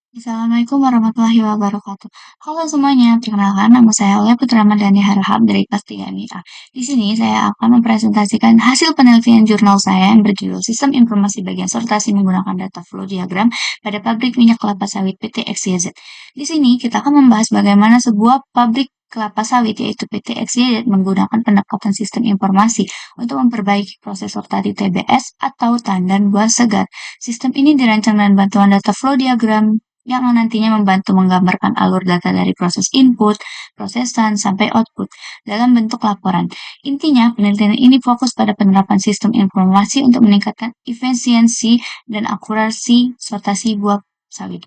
Assalamualaikum warahmatullahi wabarakatuh. Halo semuanya, perkenalkan nama saya Aulia Putra Madani Harahap dari kelas 3 MIA. Di sini saya akan mempresentasikan hasil penelitian jurnal saya yang berjudul Sistem Informasi Bagian Sortasi Menggunakan Data Flow Diagram pada Pabrik Minyak Kelapa Sawit PT XYZ. Di sini kita akan membahas bagaimana sebuah pabrik kelapa sawit yaitu PT XYZ menggunakan pendekatan sistem informasi untuk memperbaiki proses sortasi TBS atau tandan buah segar. Sistem ini dirancang dengan bantuan data flow diagram yang nantinya membantu menggambarkan alur data dari proses input, prosesan, sampai output dalam bentuk laporan. Intinya, penelitian ini fokus pada penerapan sistem informasi untuk meningkatkan efisiensi dan akurasi sortasi buah sawit.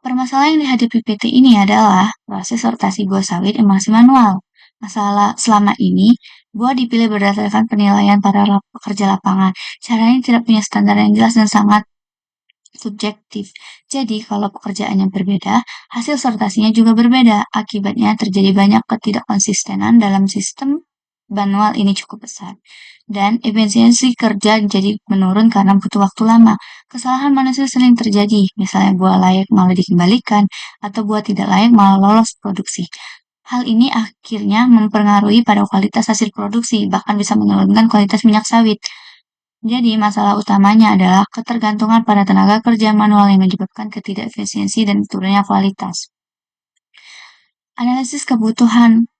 Permasalahan yang dihadapi PT ini adalah proses sortasi buah sawit yang masih manual. Masalah selama ini, buah dipilih berdasarkan penilaian para pekerja lapangan. Caranya tidak punya standar yang jelas dan sangat subjektif. Jadi, kalau pekerjaannya berbeda, hasil sortasinya juga berbeda. Akibatnya terjadi banyak ketidakkonsistenan dalam sistem manual ini cukup besar. Dan efisiensi kerja jadi menurun karena butuh waktu lama. Kesalahan manusia sering terjadi, misalnya buah layak malah dikembalikan, atau buah tidak layak malah lolos produksi. Hal ini akhirnya mempengaruhi pada kualitas hasil produksi, bahkan bisa menurunkan kualitas minyak sawit. Jadi, masalah utamanya adalah ketergantungan pada tenaga kerja manual yang menyebabkan ketidakefisiensi dan turunnya kualitas. Analisis kebutuhan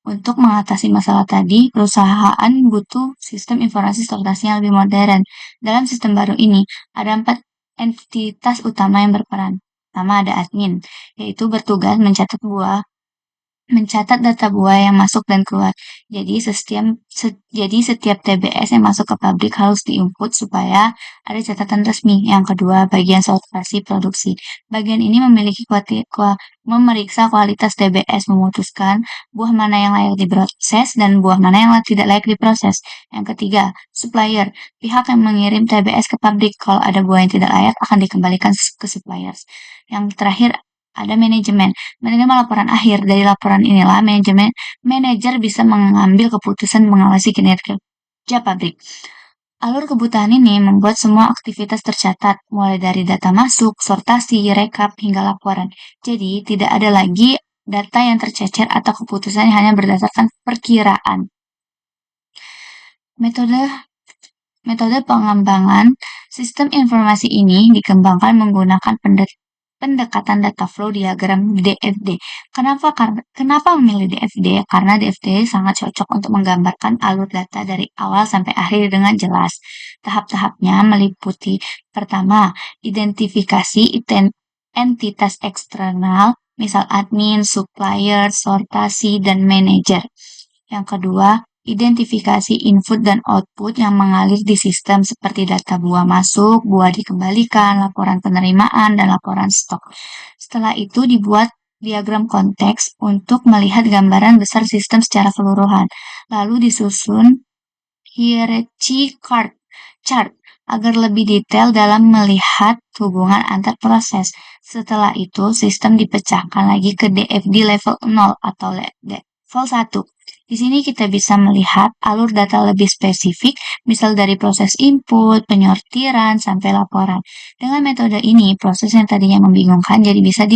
untuk mengatasi masalah tadi, perusahaan butuh sistem informasi sortasi yang lebih modern. Dalam sistem baru ini, ada 4 entitas utama yang berperan. Pertama ada admin, yaitu bertugas mencatat data buah yang masuk dan keluar. Jadi setiap TBS yang masuk ke pabrik harus diinput supaya ada catatan resmi. Yang kedua, bagian sortasi produksi. Bagian ini memeriksa kualitas TBS, memutuskan buah mana yang layak diproses dan buah mana yang tidak layak diproses. Yang ketiga, supplier. Pihak yang mengirim TBS ke pabrik. Kalau ada buah yang tidak layak akan dikembalikan ke suppliers. Yang terakhir, ada manajemen. Menerima laporan akhir. Dari laporan inilah manajer bisa mengambil keputusan mengawasi kinerja pabrik. Alur kebutuhan ini membuat semua aktivitas tercatat, mulai dari data masuk, sortasi, rekap, hingga laporan. Jadi, tidak ada lagi data yang tercecer atau keputusan yang hanya berdasarkan perkiraan. Metode pengembangan sistem informasi ini dikembangkan menggunakan pendekatan data flow diagram DFD. Kenapa memilih DFD? Karena DFD sangat cocok untuk menggambarkan alur data dari awal sampai akhir dengan jelas. Tahap-tahapnya meliputi pertama, identifikasi entitas eksternal, misal admin, supplier, sortasi, dan manajer. Yang kedua, identifikasi input dan output yang mengalir di sistem seperti data buah masuk, buah dikembalikan, laporan penerimaan, dan laporan stok. Setelah itu dibuat diagram konteks untuk melihat gambaran besar sistem secara keseluruhan. Lalu disusun hierarchy chart agar lebih detail dalam melihat hubungan antar proses. Setelah itu, sistem dipecahkan lagi ke DFD level 0 atau level 1. Di sini kita bisa melihat alur data lebih spesifik, misal dari proses input, penyortiran, sampai laporan. Dengan metode ini, proses yang tadinya membingungkan jadi bisa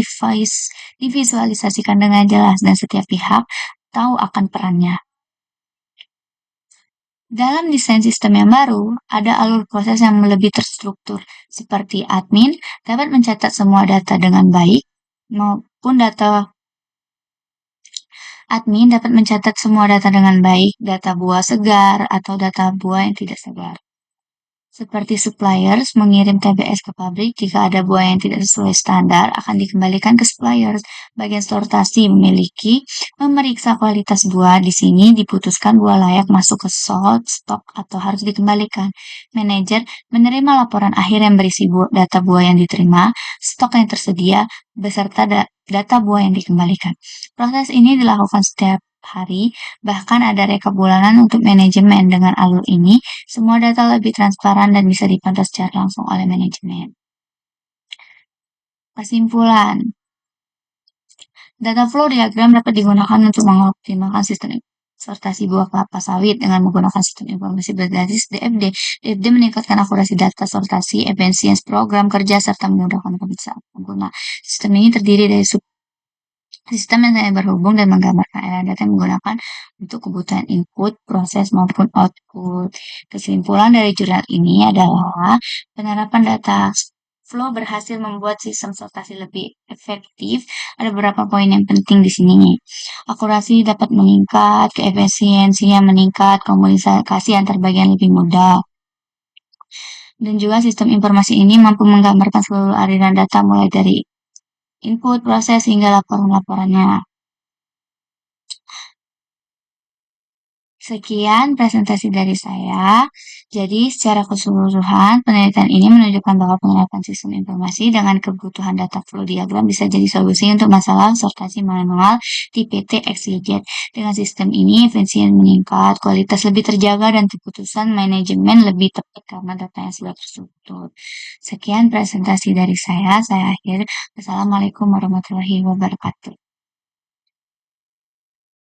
divisualisasikan dengan jelas dan setiap pihak tahu akan perannya. Dalam desain sistem yang baru, ada alur proses yang lebih terstruktur, seperti admin dapat mencatat semua data dengan baik, maupun admin dapat mencatat semua data dengan baik, data buah segar atau data buah yang tidak segar. Seperti suppliers mengirim TBS ke pabrik, jika ada buah yang tidak sesuai standar akan dikembalikan ke suppliers. Bagian sortasi memeriksa kualitas buah. Di sini diputuskan buah layak masuk ke stok atau harus dikembalikan. Manajer menerima laporan akhir yang berisi data buah yang diterima, stok yang tersedia, beserta data buah yang dikembalikan. Proses ini dilakukan setiap hari, bahkan ada rekap bulanan untuk manajemen. Dengan alur ini, semua data lebih transparan dan bisa dipantau secara langsung oleh manajemen. Kesimpulan, data flow diagram dapat digunakan untuk mengoptimalkan sistem sortasi buah kelapa sawit dengan menggunakan sistem informasi berbasis DFD. DFD meningkatkan akurasi data sortasi, efisiensi program kerja, serta memudahkan pemeriksaan pengguna. Sistem ini terdiri dari sistem yang saya berhubung dan menggambarkan aliran data yang menggunakan untuk kebutuhan input, proses, maupun output. Kesimpulan dari jurnal ini adalah penerapan data flow berhasil membuat sistem sortasi lebih efektif. Ada beberapa poin yang penting di sini. Akurasi dapat meningkat, keefisiensinya meningkat, komunikasi antar bagian lebih mudah. Dan juga sistem informasi ini mampu menggambarkan seluruh aliran data mulai dari input, proses, hingga laporan-laporannya. Sekian presentasi dari saya. Jadi, secara keseluruhan, penelitian ini menunjukkan bahwa penerapan sistem informasi dengan kebutuhan data flow diagram bisa jadi solusi untuk masalah sortasi manual di PT XYZ. Dengan sistem ini, efisien meningkat, kualitas lebih terjaga, dan keputusan manajemen lebih tepat karena datanya sudah terstruktur. Sekian presentasi dari saya. Saya akhir. Wassalamualaikum warahmatullahi wabarakatuh.